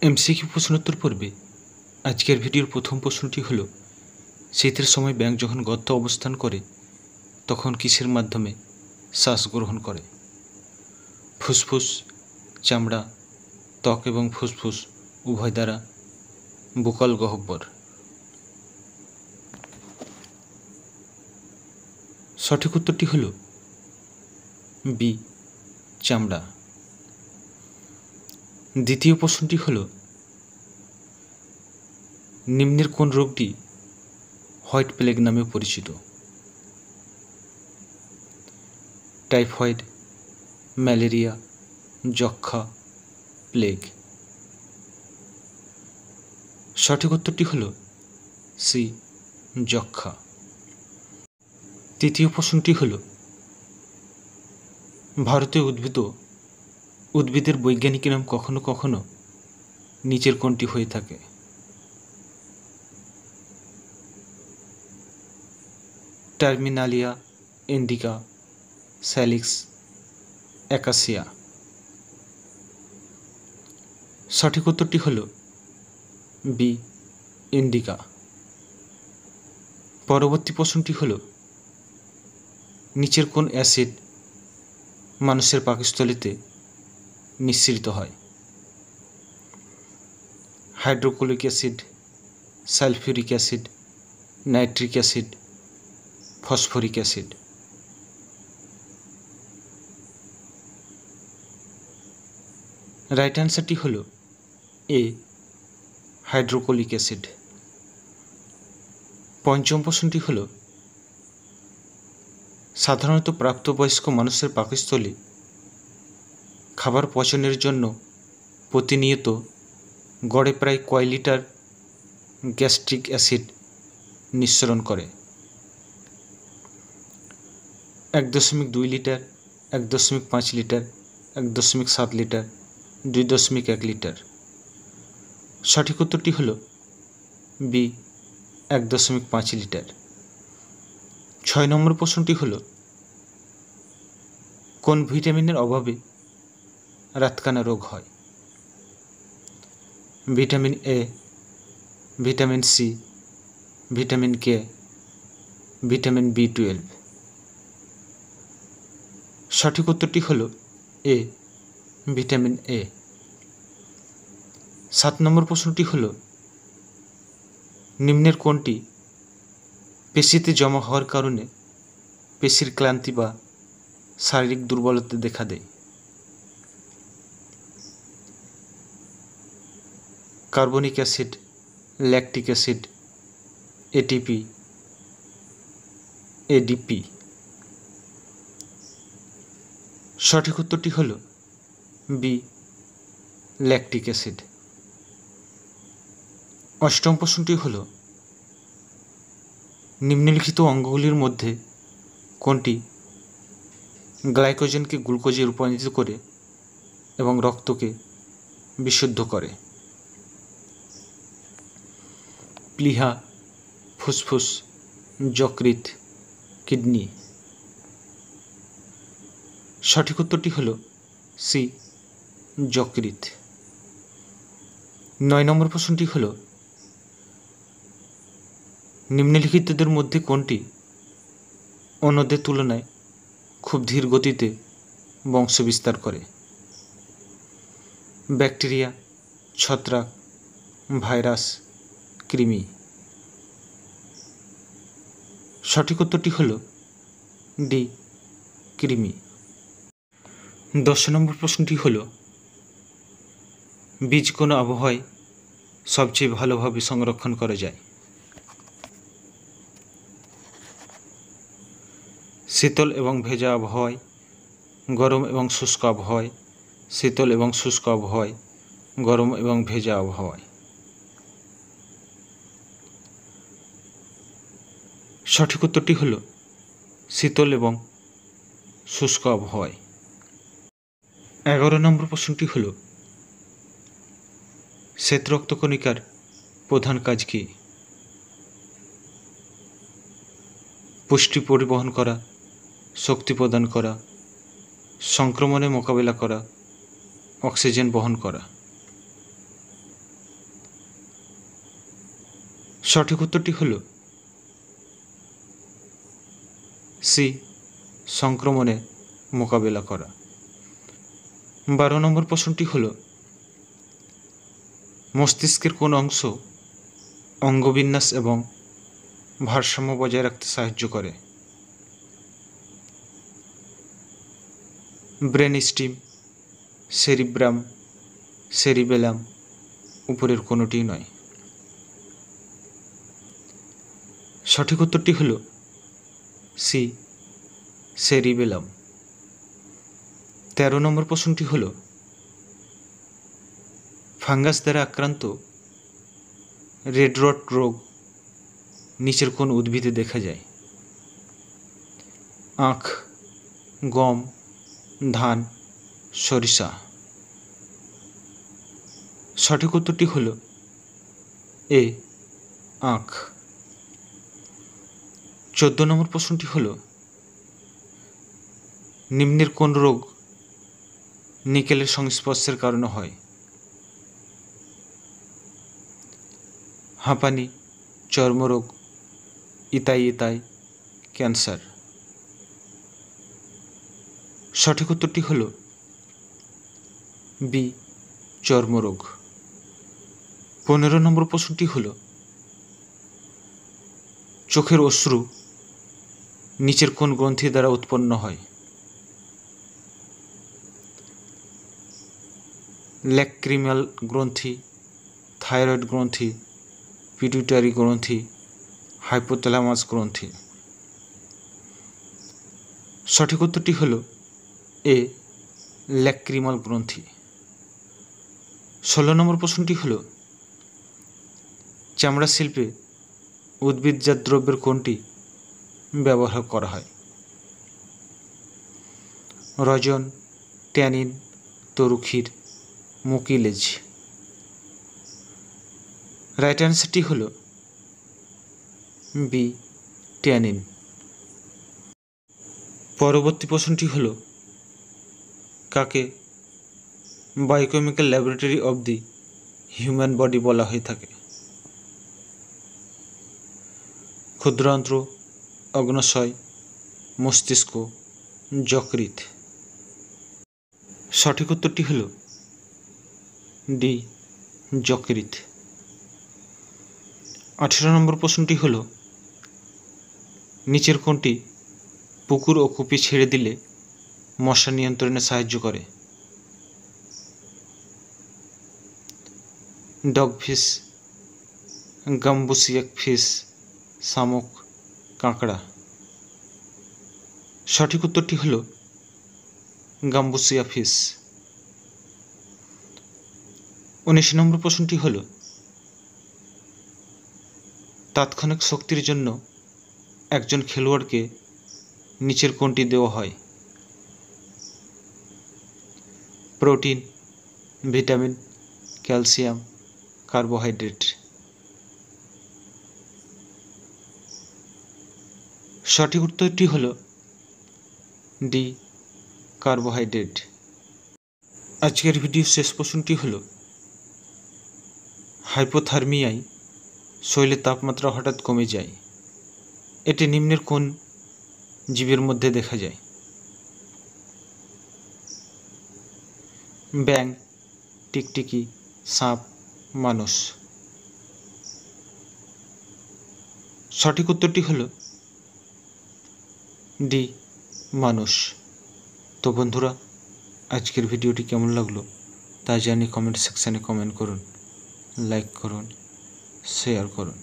MCQ প্রশ্নোত্তর পর্বে আজকের ভিডিওর প্রথম প্রশ্নটি হলো, শীতের সময় ব্যাঙ যখন গর্তে অবস্থান করে তখন কিসের মাধ্যমে শ্বাস গ্রহণ করে? ফুসফুস, চামড়া, ত্বক এবং ফুসফুস উভয় দ্বারা, বুকাল গহ্বর। সঠিক উত্তরটি হল বি, চামড়া। দ্বিতীয় প্রশ্নটি হল, নিম্নের কোন রোগটি হোয়াইট প্লেগ নামে পরিচিত? টাইফয়েড, ম্যালেরিয়া, যক্ষ্মা, প্লেগ। সঠিক উত্তরটি হল সি, যক্ষ্মা। তৃতীয় প্রশ্নটি হল, ভারতীয় উদ্ভিদের বৈজ্ঞানিক নাম কখনো কখনো নিচের কোনটি হয়ে থাকে? টার্মিনালিয়া, ইন্ডিকা, স্যালিক্স, অ্যাকাসিয়া। সঠিক উত্তরটি হল বি, ইন্ডিকা। পরবর্তী প্রশ্নটি হল, নিচের কোন অ্যাসিড মানুষের পাকস্থলীতে নিঃসৃত হয়? Hydrochloric acid, sulphuric acid, nitric acid, phosphoric acid. Right অ্যান্সারটি হল এ, হাইড্রোক্লোরিক অ্যাসিড। পঞ্চম প্রশ্নটি হল, সাধারণত প্রাপ্তবয়স্ক মানুষের পাকস্থলী খাবার পচনের জন্য প্রতিনিয়ত গড়ে প্রায় কয় লিটার গ্যাস্ট্রিক অ্যাসিড নিঃসরণ করে? 1.2 লিটার, 1.5 লিটার, 1.7 লিটার, 2.1 লিটার। সঠিক উত্তরটি হল বি, 1.5 লিটার। 6 নম্বর প্রশ্নটি হল, কোন ভিটামিনের অভাবে রাতকানা রোগ হয়? Vitamin A, vitamin C, vitamin K, vitamin B12। সঠিক উত্তরটি হল এ, ভিটামিন এ। 7 নম্বর প্রশ্নটি হল, নিম্নের কোনটি পেশিতে জমা হওয়ার কারণে পেশির ক্লান্তি বা শারীরিক দুর্বলতা দেখা দেয়? Carbonic acid, lactic acid, ATP, ADP. সঠিক উত্তরটি হল বি, ল্যাকটিক অ্যাসিড। 8ম প্রশ্নটি হল, নিম্নলিখিত অঙ্গগুলির মধ্যে কোনটি গ্লাইকোজেনকে গ্লুকোজে রূপান্তরিত করে এবং রক্তকে বিশুদ্ধ করে? প্লীহা, ফুসফুস, যকৃৎ, কিডনি। সঠিক উত্তরটি হল সি, যকৃৎ। 9 নম্বর প্রশ্নটি হল, নিম্নলিখিতদের মধ্যে কোনটি অন্যদের তুলনায় খুব ধীর গতিতে বংশ বিস্তার করে? ব্যাকটেরিয়া, ছত্রাক, ভাইরাস, কৃমি। সঠিক উত্তরটি হল ডি, কৃমি। 10 নম্বর প্রশ্নটি হল, বীজ কোন আবহাওয়ায় সবচেয়ে ভালোভাবে সংরক্ষণ করা যায়? শীতল এবং ভেজা আবহাওয়ায়, গরম এবং শুষ্ক আবহাওয়ায়, শীতল এবং শুষ্ক আবহাওয়ায়, গরম এবং ভেজা আবহাওয়ায়। সঠিক উত্তরটি হল শীতল এবং শুষ্ক আবহাওয়ায়। 11 নম্বর প্রশ্নটি হল, শ্বেত রক্তকণিকার প্রধান কাজ কি? পুষ্টি পরিবহন করা, শক্তি প্রদান করা, সংক্রমণে মোকাবেলা করা, অক্সিজেন বহন করা। সঠিক উত্তরটি হল সি, সংক্রমণে মোকাবেলা করা। 12 নম্বর প্রশ্নটি হল মস্তিষ্কের কোন অংশ অঙ্গবিন্যাস এবং ভারসাম্য বজায় রাখতে সাহায্য করে? ব্রেন স্টিম, সেরিব্রাম, সেরিবেলাম, উপরের কোনোটি নয়। সঠিক উত্তরটি হল সি, সেরিবেলাম। 13 নম্বর প্রশ্নটি হল ফাঙ্গাস দ্বারা আক্রান্ত রেড রট রোগ নিচের কোন উদ্ভিদে দেখা যায়? আখ, গম, ধান, সরিষা। সঠিক উত্তরটি হল এ, আখ। 14 নম্বর প্রশ্নটি হল নিম্নের কোন রোগ নিকেলের সংস্পর্শের কারণে হয়? হাঁপানি, চর্মরোগ, ইতাই, ক্যান্সার। সঠিক উত্তরটি হল বি, চর্মরোগ। 15 নম্বর প্রশ্নটি হল চোখের অশ্রু নিচের কোন গ্রন্থি দ্বারা উৎপন্ন হয়? ল্যাক্রিমাল গ্রন্থি, থাইরয়েড গ্রন্থি, পিটুইটারি গ্রন্থি, হাইপোথ্যালামাস গ্রন্থি। সঠিক উত্তরটি হল এ, ল্যাক্রিমাল গ্রন্থি। 16 নম্বর প্রশ্নটি হল চামড়া শিল্পে উদ্ভিদজাত দ্রব্যের কোনটি ব্যবহার করা হয়? রজন, ট্যানিন, তরুক্ষীর, মুকিলেজ। রাইট অ্যান্সারটি হল বি, ট্যানিন। পরবর্তী প্রশ্নটি হল কাকে biochemical laboratory of the human body বলা হয়ে থাকে? ক্ষুদ্রান্ত্র, অগ্ন্যাশয়, মস্তিষ্ক, যকৃৎ। সঠিক উত্তরটি হল ডি, যকৃৎ। 18 নম্বর প্রশ্নটি হল নিচের কোনটি পুকুর ও কূপে ছেড়ে দিলে মশা নিয়ন্ত্রণে সাহায্য করে? ডগফিশ, গাম্বুসিয়াক ফিশ, শামুক, কাঁকড়া। সঠিক উত্তরটি হল গাম্বুসিয়া ফিশ। 19 নম্বর প্রশ্নটি হল তাৎক্ষণিক শক্তির জন্য একজন খেলোয়াড়কে নিচের কোনটি দেওয়া হয়? Protein, vitamin, calcium, carbohydrate. সঠিক উত্তরটি হল ডি, কার্বোহাইড্রেট। আজকের ভিডিওর শেষ প্রশ্নটি হল হাইপোথার্মিয়ায় শরীরের তাপমাত্রা হঠাৎ কমে যায়, এটি নিম্নের কোন জীবের মধ্যে দেখা যায়? ব্যাঙ, টিকটিকি, সাপ, মানুষ। সঠিক উত্তরটি হল ডি, মানুষ। তো বন্ধুরা, আজকের ভিডিওটি কেমন লাগলো তা জানিয়ে কমেন্ট সেকশানে কমেন্ট করুন, লাইক করুন, শেয়ার করুন।